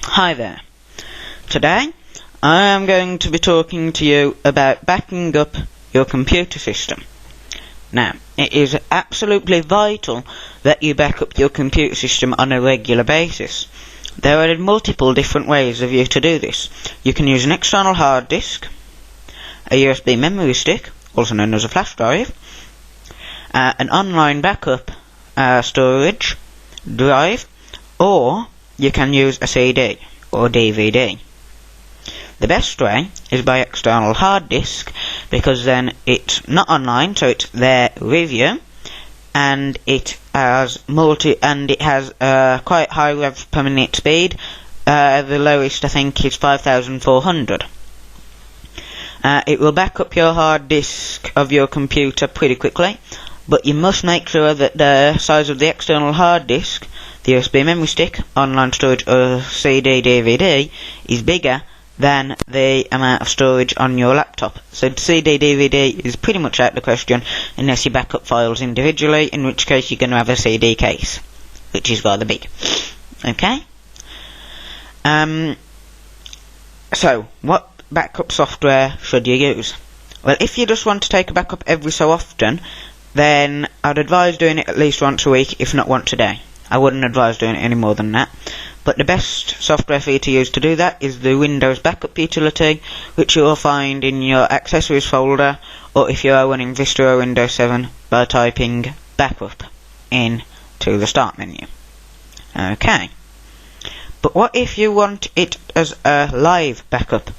Hi there. Today I am going to be talking to you about backing up your computer system. Now, it is absolutely vital that you back up your computer system on a regular basis. There are multiple different ways of you to do this. You can use an external hard disk, a USB memory stick, also known as a flash drive, an online backup storage drive, or you can use a CD or DVD. The best way is by external hard disk, because then it's not online, so it's there with you, and it has quite high rev per minute speed. The lowest I think is 5,400. It will back up your hard disk of your computer pretty quickly, but you must make sure that the size of the external hard disk, the USB memory stick, online storage or CD DVD is bigger than the amount of storage on your laptop. So CD DVD is pretty much out of the question unless you back up files individually, in which case you're going to have a CD case, which is rather big. Okay? So what backup software should you use? Well, if you just want to take a backup every so often, then I'd advise doing it at least once a week, if not once a day. I wouldn't advise doing it any more than that. But the best software for you to use to do that is the Windows Backup utility, which you will find in your accessories folder, or if you are running Vista or Windows 7, by typing backup into the start menu. Okay. But what if you want it as a live backup?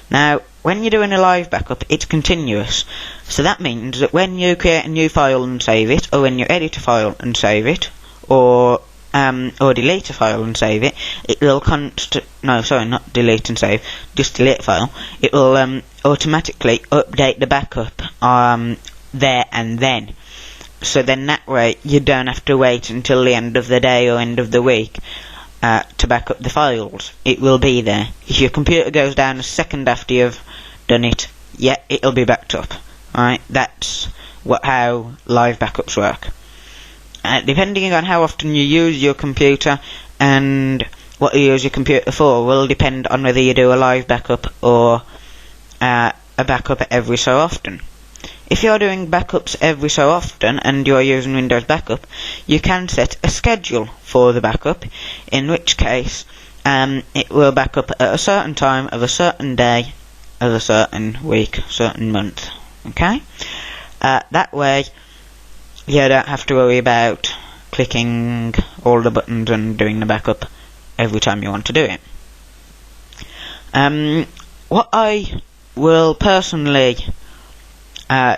Now, when you're doing a live backup, it's continuous. So that means that when you create a new file and save it, or when you edit a file and save it, or delete a file and save it, it will not delete and save, just delete a file. It will automatically update the backup there and then. So then that way you don't have to wait until the end of the day or end of the week to back up the files. It will be there. If your computer goes down a second after you've done it, yeah, it'll be backed up. Alright, that's how live backups work. Depending on how often you use your computer and what you use your computer for will depend on whether you do a live backup or a backup every so often. If you're doing backups every so often and you're using Windows Backup, you can set a schedule for the backup, in which case it will back up at a certain time of a certain day of a certain week, certain month. Okay? That way you don't have to worry about clicking all the buttons and doing the backup every time you want to do it. What I will personally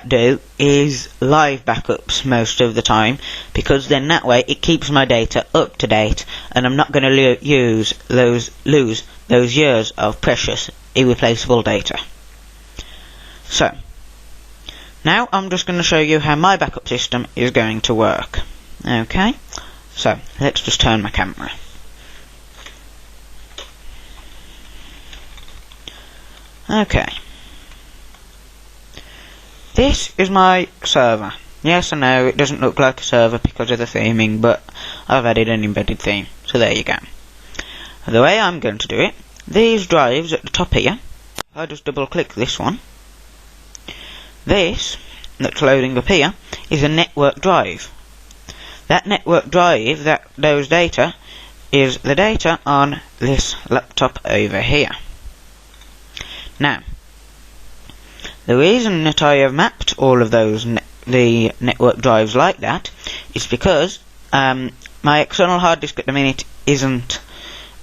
do is live backups most of the time, because then that way it keeps my data up to date and I'm not going to lose those years of precious, irreplaceable data. So, now I'm just going to show you how my backup system is going to work. Okay, so let's just turn my camera. Okay. This is my server. Yes, I know it doesn't look like a server because of the theming, but I've added an embedded theme, so there you go. The way I'm going to do it, these drives at the top here, I just double click this one. This that's loading up here is a network drive. That network drive, those data, is the data on this laptop over here. Now, the reason that I have mapped all of those the network drives like that is because my external hard disk at the minute isn't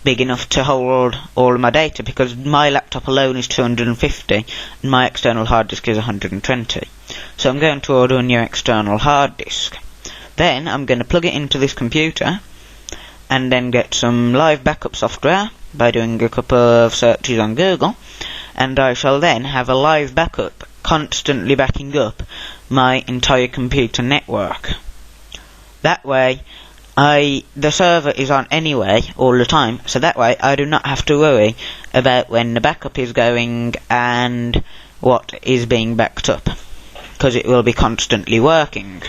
big enough to hold all of my data, because my laptop alone is 250 and my external hard disk is 120. So I'm going to order a new external hard disk. Then I'm going to plug it into this computer and then get some live backup software by doing a couple of searches on Google, and I shall then have a live backup constantly backing up my entire computer network. That way the server is on anyway all the time, so that way I do not have to worry about when the backup is going and what is being backed up, because it will be constantly working.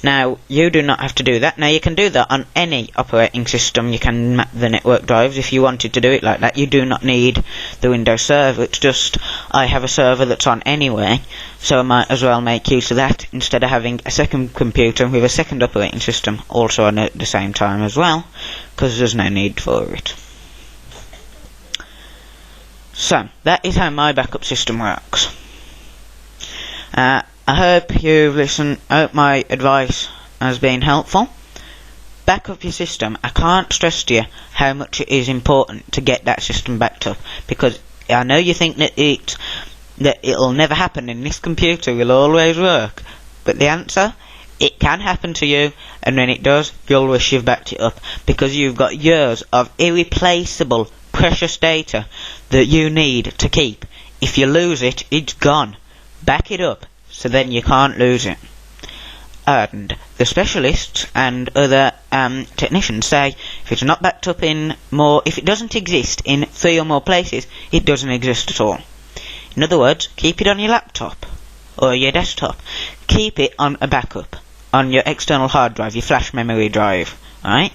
Now, you do not have to do that. Now, you can do that on any operating system. You can map the network drives if you wanted to do it like that. You do not need the Windows server. It's just, I have a server that's on anyway, so I might as well make use of that instead of having a second computer with a second operating system also on at the same time as well, because there's no need for it. So, that is how my backup system works. I hope you've listened. I hope my advice has been helpful. Back up your system. I can't stress to you how much it is important to get that system backed up, because I know you think that it'll never happen and this computer will always work, but the answer, it can happen to you, and when it does, you'll wish you've backed it up, because you've got years of irreplaceable, precious data that you need to keep. If you lose it, it's gone. Back it up, so then you can't lose it. And the specialists and other technicians say if it's not backed up if it doesn't exist in 3 or more places, it doesn't exist at all. In other words, keep it on your laptop or your desktop. Keep it on a backup on your external hard drive, your flash memory drive, right?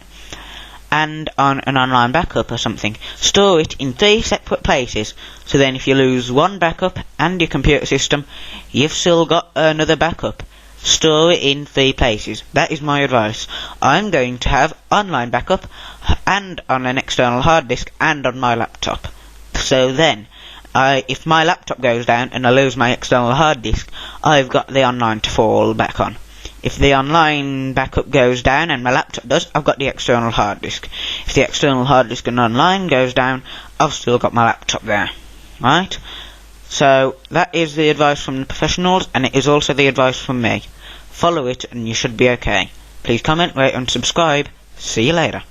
And on an online backup or something. Store it in 3 separate places, so then if you lose one backup and your computer system, you've still got another backup. Store it in 3 places. That is my advice. I'm going to have online backup and on an external hard disk and on my laptop. So then, if my laptop goes down and I lose my external hard disk, I've got the online to fall back on. If the online backup goes down and my laptop does, I've got the external hard disk. If the external hard disk and online goes down, I've still got my laptop there. Right? So, that is the advice from the professionals, and it is also the advice from me. Follow it and you should be okay. Please comment, rate and subscribe. See you later.